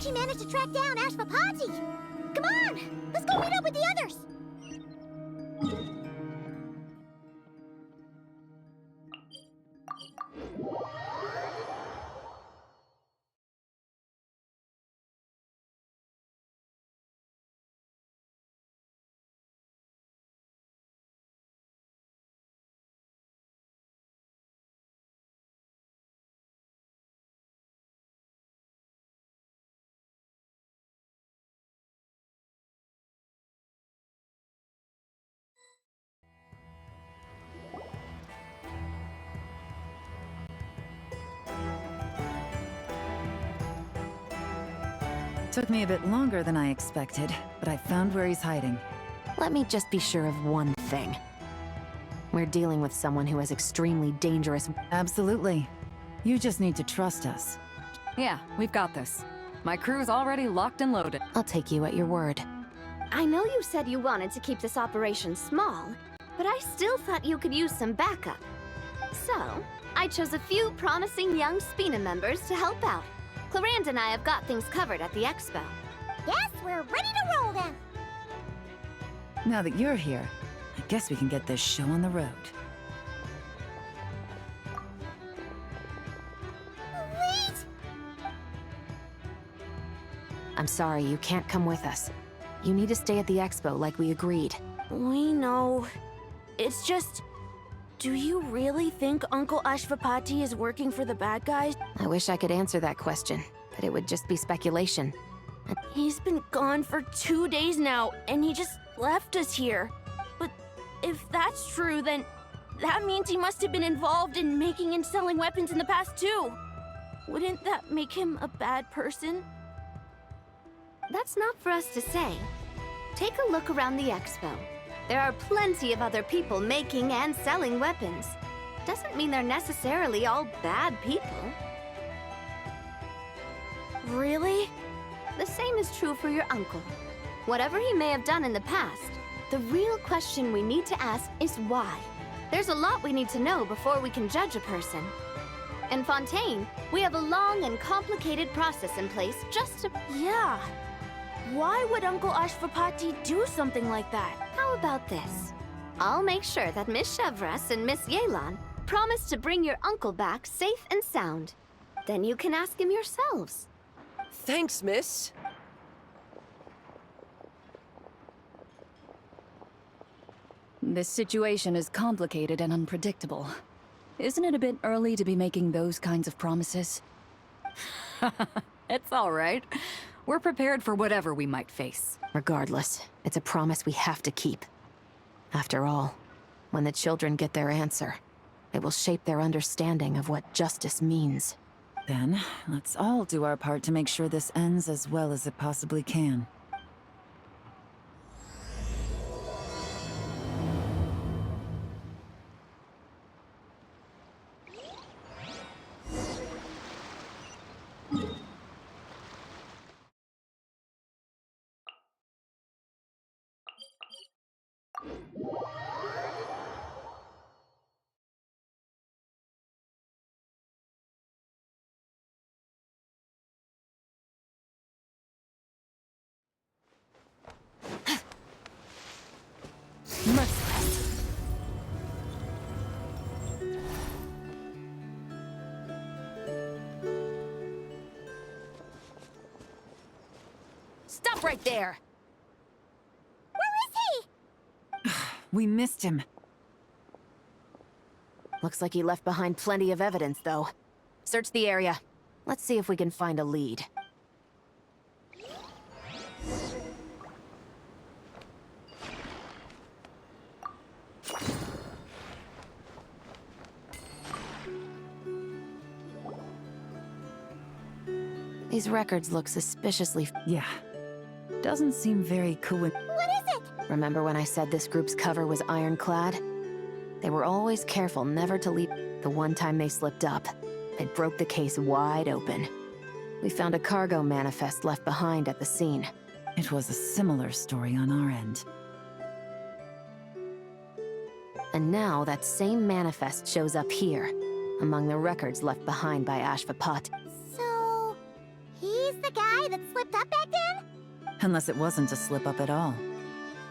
she managed to track down Ashvapati. Come on, let's go meet up with the others. Took me a bit longer than I expected, but I found where he's hiding. Let me just be sure of one thing. We're dealing with someone who has extremely dangerous... Absolutely. You just need to trust us. Yeah, we've got this. My crew's already locked and loaded. I'll take you at your word. I know you said you wanted to keep this operation small, but I still thought you could use some backup. So, I chose a few promising young Spina members to help out. Clarand and I have got things covered at the expo. Yes, we're ready to roll then! Now that you're here, I guess we can get this show on the road. Wait! I'm sorry, you can't come with us. You need to stay at the expo like we agreed. We know. It's just... Do you really think Uncle Ashvapati is working for the bad guys? I wish I could answer that question, but it would just be speculation. He's been gone for 2 days now, and he just left us here. But if that's true, then that means he must have been involved in making and selling weapons in the past too. Wouldn't that make him a bad person? That's not for us to say. Take a look around the expo. There are plenty of other people making and selling weapons. Doesn't mean they're necessarily all bad people. Really? The same is true for your uncle. Whatever he may have done in the past, the real question we need to ask is why. There's a lot we need to know before we can judge a person. In Fontaine, we have a long and complicated process in place just to... Yeah. Why would Uncle Ashvapati do something like that? How about this? I'll make sure that Miss Chevras and Miss Yelan promise to bring your uncle back safe and sound. Then you can ask him yourselves. Thanks, miss. This situation is complicated and unpredictable. Isn't it a bit early to be making those kinds of promises? It's all right. We're prepared for whatever we might face. Regardless, it's a promise we have to keep. After all, when the children get their answer, it will shape their understanding of what justice means. Then, let's all do our part to make sure this ends as well as it possibly can. Merciless. Stop right there! Where is he? We missed him. Looks like he left behind plenty of evidence, though. Search the area. Let's see if we can find a lead. These records look suspiciously... Yeah. Doesn't seem very cool. What is it? Remember when I said this group's cover was ironclad? They were always careful never to leave. The one time they slipped up, it broke the case wide open. We found a cargo manifest left behind at the scene. It was a similar story on our end. And now that same manifest shows up here, among the records left behind by Ashvapati. So, he's the guy that slipped up back then? Unless it wasn't a slip-up at all.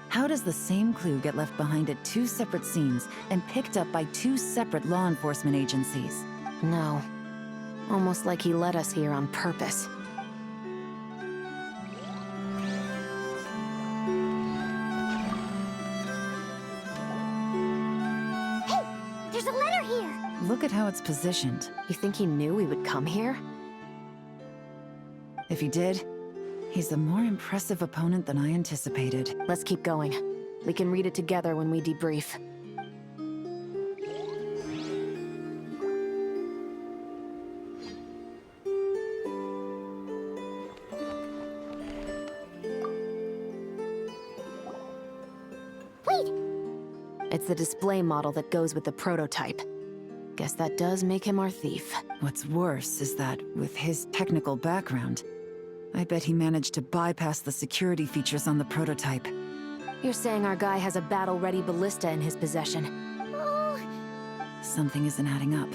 How does the same clue get left behind at 2 separate scenes and picked up by 2 separate law enforcement agencies? No. Almost like he led us here on purpose. Hey! There's a letter here! Look at how it's positioned. You think he knew we would come here? If he did, he's a more impressive opponent than I anticipated. Let's keep going. We can read it together when we debrief. Wait! It's the display model that goes with the prototype. Guess that does make him our thief. What's worse is that, with his technical background, I bet he managed to bypass the security features on the prototype. You're saying our guy has a battle-ready ballista in his possession? Oh, Something isn't adding up.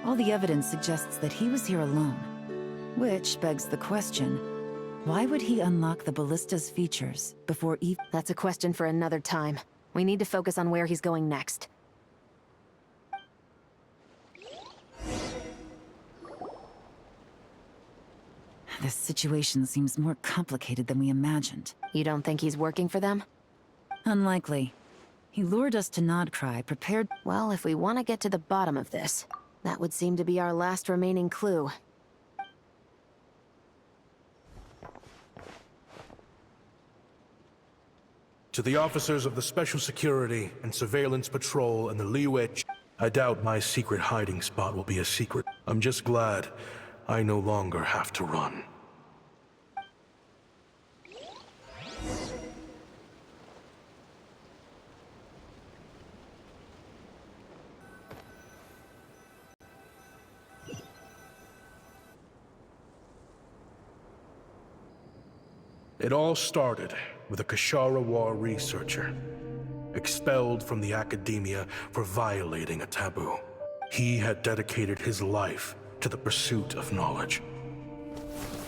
All the evidence suggests that he was here alone. Which begs the question, why would he unlock the ballista's features before even... That's a question for another time. We need to focus on where he's going next. This situation seems more complicated than we imagined. You don't think he's working for them? Unlikely. He lured us to Nodcry, prepared... Well, if we want to get to the bottom of this, that would seem to be our last remaining clue. To the officers of the Special Security and Surveillance Patrol and the Liwech, I doubt my secret hiding spot will be a secret. I'm just glad I no longer have to run. It all started with a Kashara War researcher, expelled from the academia for violating a taboo. He had dedicated his life to the pursuit of knowledge.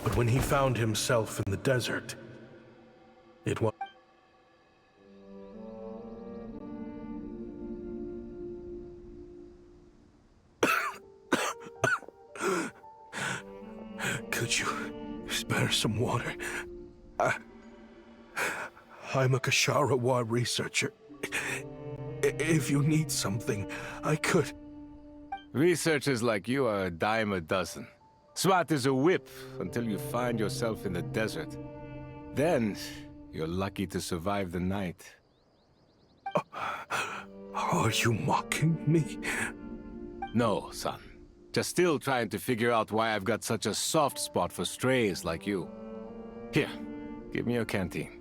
But when he found himself in the desert, it was... Could you spare some water? I'm a Kashara War researcher. If you need something, I could. Researchers like you are a dime a dozen. Smart as a whip until you find yourself in the desert. Then, you're lucky to survive the night. Are you mocking me? No, son. Just still trying to figure out why I've got such a soft spot for strays like you. Here, give me your canteen.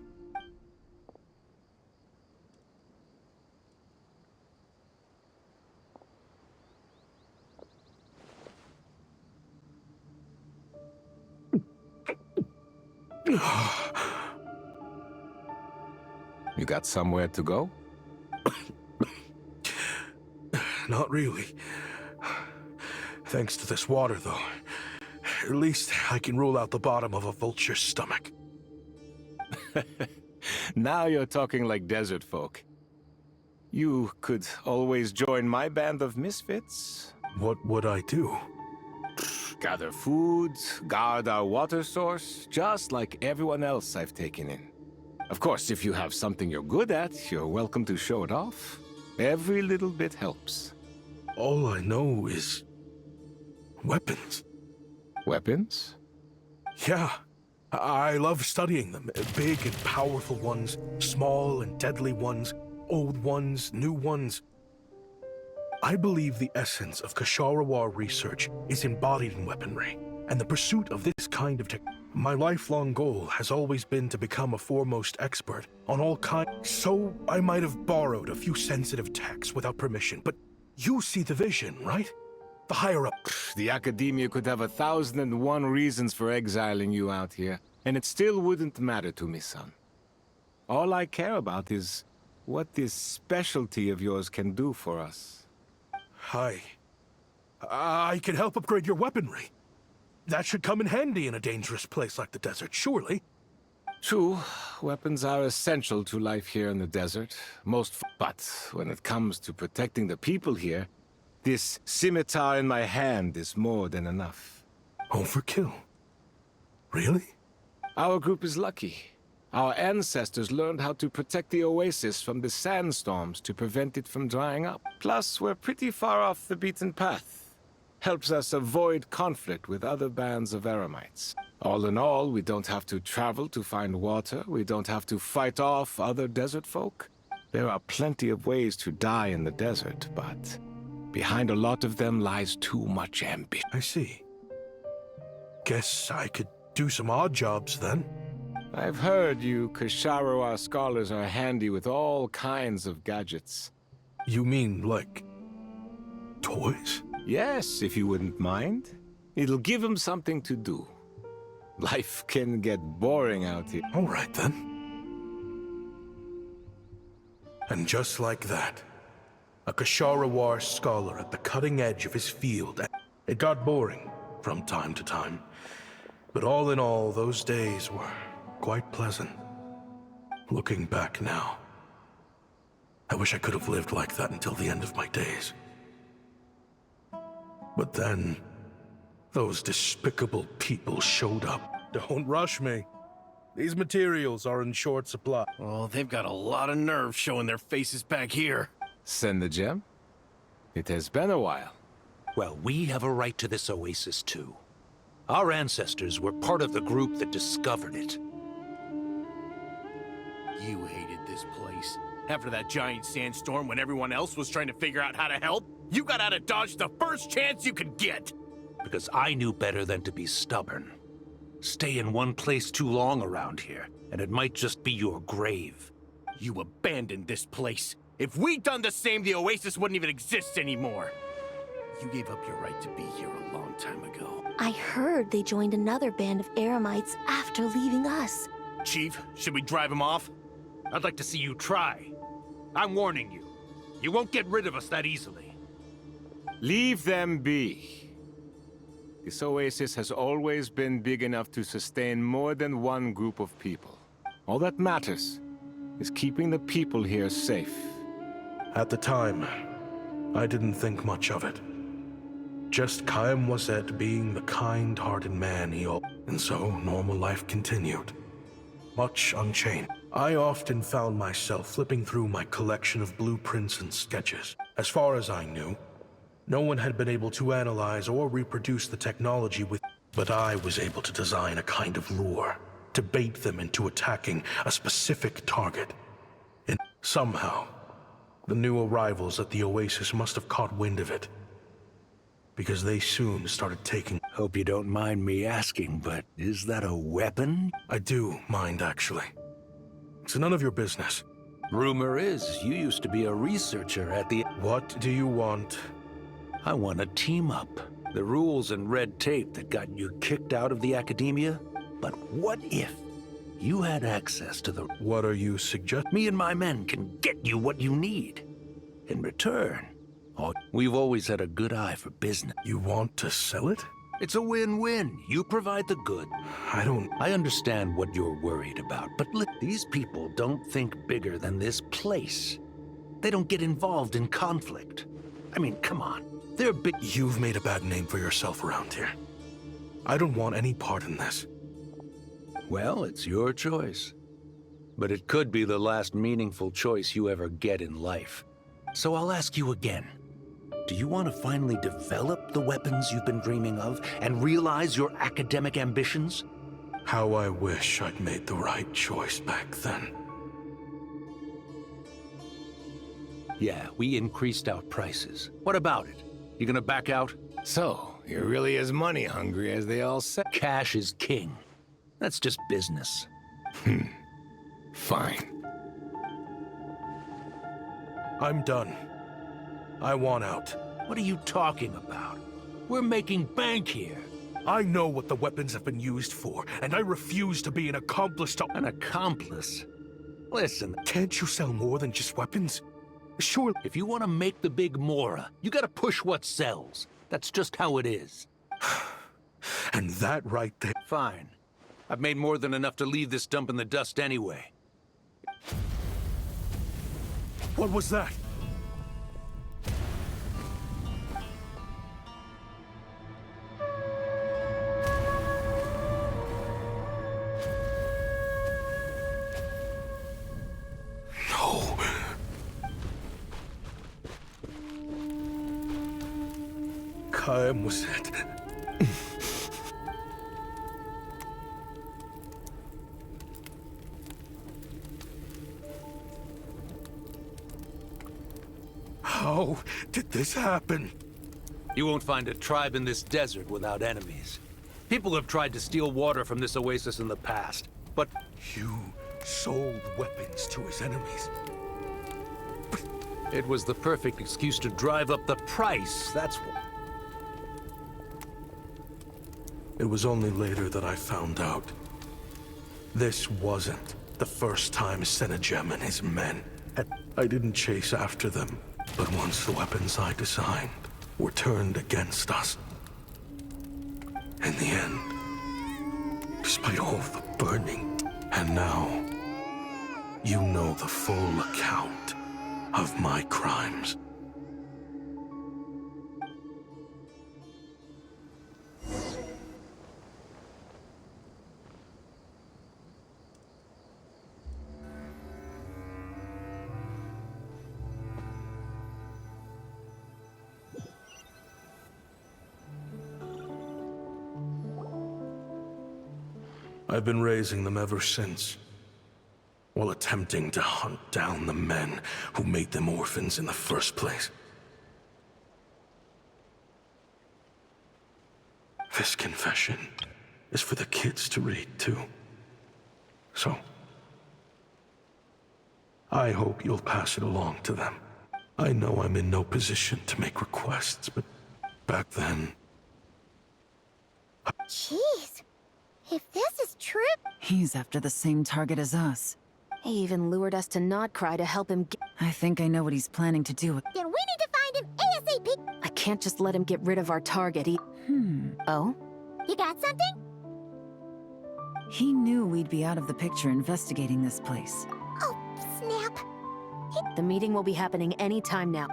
You got somewhere to go? Not really. Thanks to this water, though. At least I can rule out the bottom of a vulture's stomach. Now you're talking like desert folk. You could always join my band of misfits. What would I do? Gather food, guard our water source, just like everyone else I've taken in. Of course, if you have something you're good at, you're welcome to show it off. Every little bit helps. All I know is... weapons. Weapons? Yeah. I love studying them. Big and powerful ones, small and deadly ones, old ones, new ones. I believe the essence of Kashara War research is embodied in weaponry, and the pursuit of this kind of tech. My lifelong goal has always been to become a foremost expert on all kinds. So I might have borrowed a few sensitive techs without permission, but you see the vision, right? The higher up. The Academia could have 1,001 reasons for exiling you out here, and it still wouldn't matter to me, son. All I care about is what this specialty of yours can do for us. I can help upgrade your weaponry. That should come in handy in a dangerous place like the desert, surely. True, weapons are essential to life here in the desert. But when it comes to protecting the people here, this scimitar in my hand is more than enough. Overkill? Really? Our group is lucky. Our ancestors learned how to protect the oasis from the sandstorms to prevent it from drying up. Plus, we're pretty far off the beaten path. Helps us avoid conflict with other bands of eremites. All in all, we don't have to travel to find water. We don't have to fight off other desert folk. There are plenty of ways to die in the desert, but behind a lot of them lies too much ambition. I see. Guess I could do some odd jobs then. I've heard you Kasharowa scholars are handy with all kinds of gadgets. You mean, like, toys? Yes, if you wouldn't mind. It'll give them something to do. Life can get boring out here. All right, then. And just like that, a Kasharawar scholar at the cutting edge of his field. It got boring from time to time. But all in all, those days were quite pleasant. Looking back now, I wish I could have lived like that until the end of my days. But then, those despicable people showed up. Don't rush me. These materials are in short supply. Oh, they've got a lot of nerve showing their faces back here. Send the gem? It has been a while. Well, we have a right to this oasis too. Our ancestors were part of the group that discovered it. You hated this place. After that giant sandstorm when everyone else was trying to figure out how to help, you got out of Dodge the first chance you could get! Because I knew better than to be stubborn. Stay in one place too long around here, and it might just be your grave. You abandoned this place. If we'd done the same, the oasis wouldn't even exist anymore. You gave up your right to be here a long time ago. I heard they joined another band of eremites after leaving us. Chief, should we drive him off? I'd like to see you try. I'm warning you. You won't get rid of us that easily. Leave them be. This oasis has always been big enough to sustain more than one group of people. All that matters is keeping the people here safe. At the time, I didn't think much of it. Just Chaim Wazet being the kind-hearted man he always... And so, normal life continued. Much unchanged. I often found myself flipping through my collection of blueprints and sketches. As far as I knew, no one had been able to analyze or reproduce the technology with... But I was able to design a kind of lure to bait them into attacking a specific target. And somehow, the new arrivals at the oasis must have caught wind of it. Because they soon started taking... Hope you don't mind me asking, but is that a weapon? I do mind, actually. It's none of your business. Rumor is you used to be a researcher at the... What do you want? I want to team up. The rules and red tape that got you kicked out of the academia? But what if you had access to the... What are you suggesting? Me and my men can get you what you need. In return, we've always had a good eye for business. You want to sell it? It's a win-win. You provide the good. I understand what you're worried about, but look, these people don't think bigger than this place. They don't get involved in conflict. I mean, come on. They're big... You've made a bad name for yourself around here. I don't want any part in this. Well, it's your choice. But it could be the last meaningful choice you ever get in life. So I'll ask you again. Do you want to finally develop the weapons you've been dreaming of and realize your academic ambitions? How I wish I'd made the right choice back then. Yeah, we increased our prices. What about it? You gonna back out? So, you're really as money hungry as they all say? Cash is king. That's just business. Fine. I'm done. I want out. What are you talking about? We're making bank here. I know what the weapons have been used for, and I refuse to be an accomplice to... An accomplice? Listen, can't you sell more than just weapons? Sure. If you want to make the big Mora, you gotta push what sells. That's just how it is. And that right there... Fine. I've made more than enough to leave this dump in the dust anyway. What was that? No. Karang was it. How did this happen? You won't find a tribe in this desert without enemies. People have tried to steal water from this oasis in the past, but... You sold weapons to his enemies. It was the perfect excuse to drive up the price, that's what... It was only later that I found out. This wasn't the first time Senegem and his men had... I didn't chase after them, but once the weapons I designed were turned against us. In the end, despite all the burning, and now, you know the full account of my crimes. I've been raising them ever since, while attempting to hunt down the men who made them orphans in the first place. This confession is for the kids to read, too. So, I hope you'll pass it along to them. I know I'm in no position to make requests, but back then... Jeez. If this is true... He's after the same target as us. He even lured us to Notcry to help him get... I think I know what he's planning to do. Then we need to find him ASAP! I can't just let him get rid of our target. Oh? You got something? He knew we'd be out of the picture investigating this place. Oh, snap. The meeting will be happening any time now.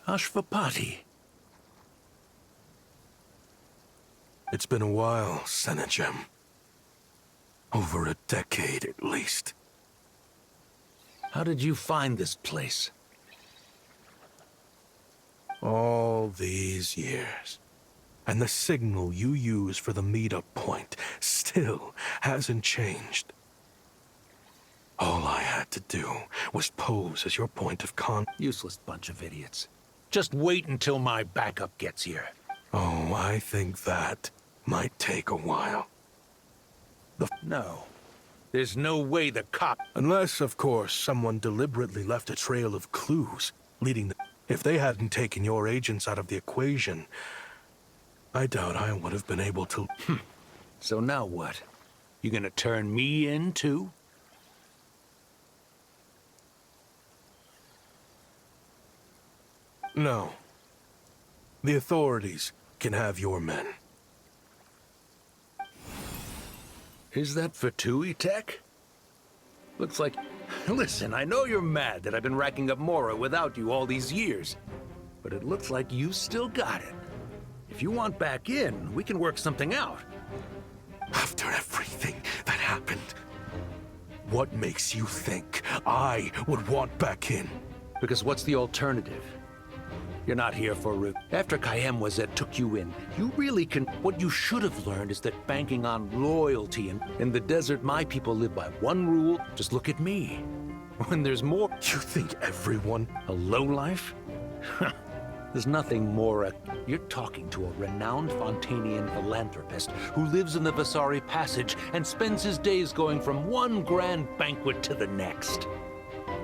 Ashvapati. It's been a while, Senegem. Over a decade, at least. How did you find this place? All these years. And the signal you use for the meetup point still hasn't changed. All I had to do was pose as your point of contact. Useless bunch of idiots. Just wait until my backup gets here. Oh, I think that might take a while. No. There's no way the cop... Unless, of course, someone deliberately left a trail of clues leading the... If they hadn't taken your agents out of the equation, I doubt I would have been able to... So now what? You gonna turn me in, too? No. The authorities can have your men. Is that Fatui tech? Looks like... Listen, I know you're mad that I've been racking up Mora without you all these years. But it looks like you still got it. If you want back in, we can work something out. After everything that happened, what makes you think I would want back in? Because what's the alternative? You're not here for root. After Kayem took you in, you really can... What you should have learned is that banking on loyalty and in the desert, my people live by one rule. Just look at me. When there's more... You think everyone... A lowlife? There's nothing more... You're talking to a renowned Fontanian philanthropist who lives in the Vasari Passage and spends his days going from one grand banquet to the next.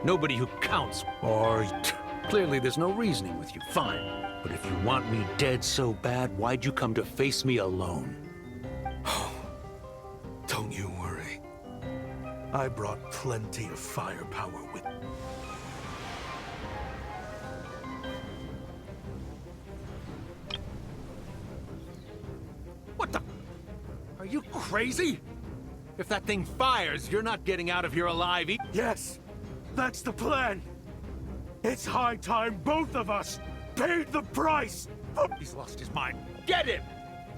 Nobody who counts. Right. Clearly, there's no reasoning with you. Fine. But if you want me dead so bad, why'd you come to face me alone? Don't you worry. I brought plenty of firepower with me. What the? Are you crazy? If that thing fires, you're not getting out of here alive. Yes, that's the plan. It's high time both of us paid the price. He's lost his mind. Get him!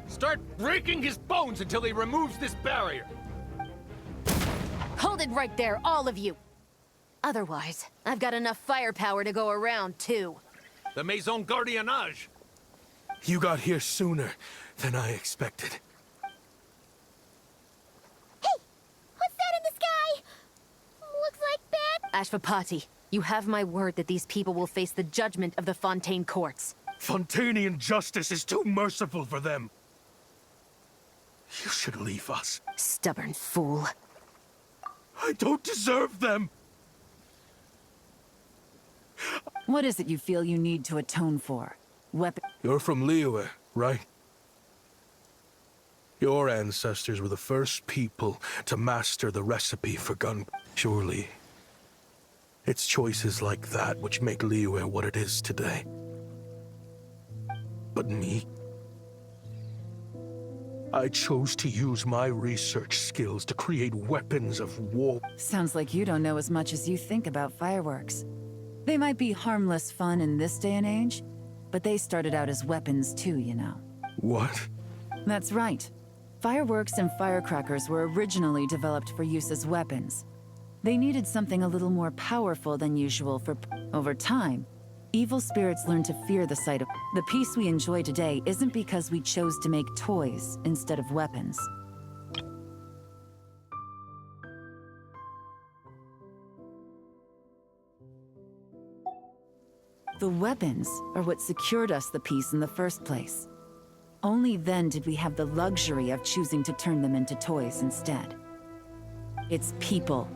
Start breaking his bones until he removes this barrier. Hold it right there, all of you! Otherwise, I've got enough firepower to go around, too. The Maison Gardiennage. You got here sooner than I expected. Hey! What's that in the sky? Looks like bad... Ashvapati, you have my word that these people will face the judgment of the Fontaine courts. Fontanian justice is too merciful for them. You should leave us. Stubborn fool. I don't deserve them. What is it you feel you need to atone for? Weapon... You're from Liyue, right? Your ancestors were the first people to master the recipe for gun. Surely, it's choices like that which make Liyue what it is today. But me? I chose to use my research skills to create weapons of war. Sounds like you don't know as much as you think about fireworks. They might be harmless fun in this day and age, but they started out as weapons too, you know. What? That's right. Fireworks and firecrackers were originally developed for use as weapons. They needed something a little more powerful than usual for... Over time, evil spirits learned to fear the sight of... The peace we enjoy today isn't because we chose to make toys instead of weapons. The weapons are what secured us the peace in the first place. Only then did we have the luxury of choosing to turn them into toys instead. It's people,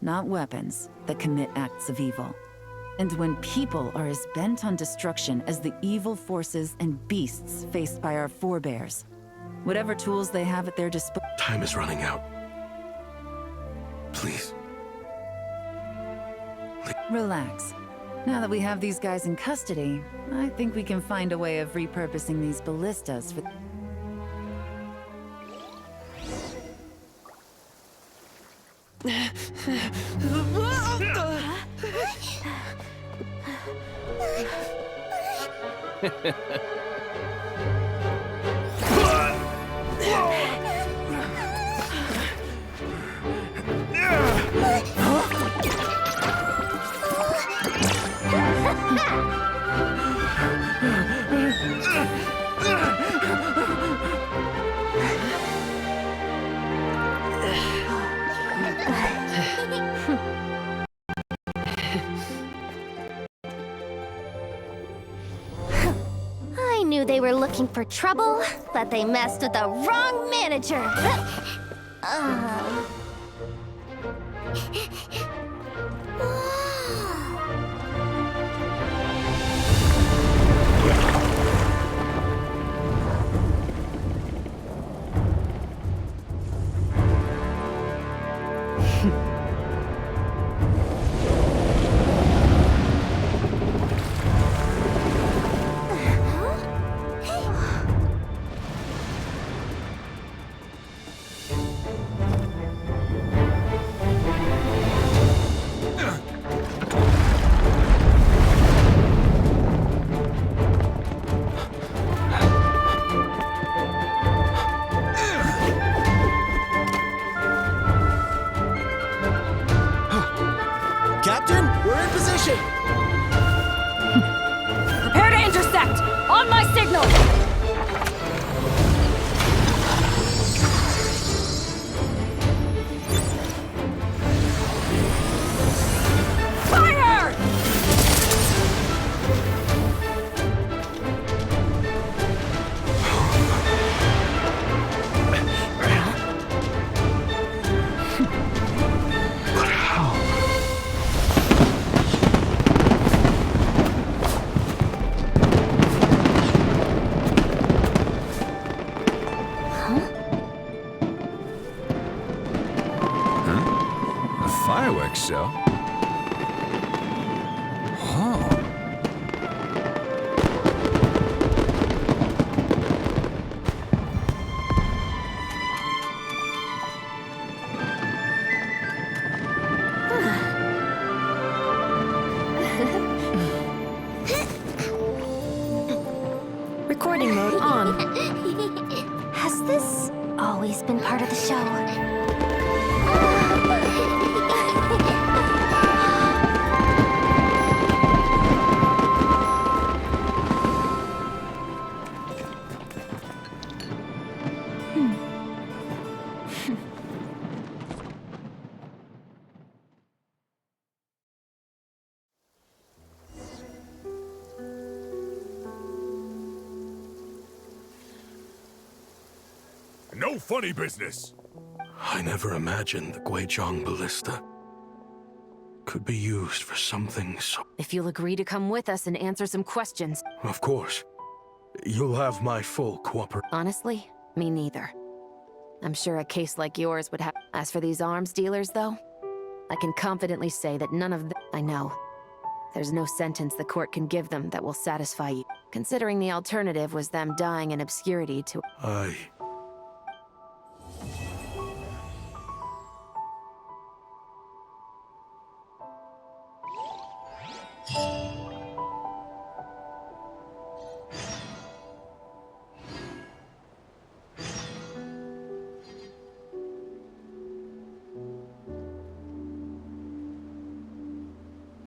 not weapons, that commit acts of evil. And when people are as bent on destruction as the evil forces and beasts faced by our forebears, whatever tools they have at their disposal... Time is running out. Please. Relax. Now that we have these guys in custody, I think we can find a way of repurposing these ballistas for... I knew they were looking for trouble, but they messed with the wrong manager. like so. Huh. Recording mode on. Has this always been part of the show? No funny business. I never imagined the Guizhong ballista could be used for something so... If you'll agree to come with us and answer some questions. Of course. You'll have my full cooperation. Honestly, me neither. I'm sure a case like yours would have... As for these arms dealers, though, I can confidently say that none of them... I know. There's no sentence the court can give them that will satisfy you, considering the alternative was them dying in obscurity to...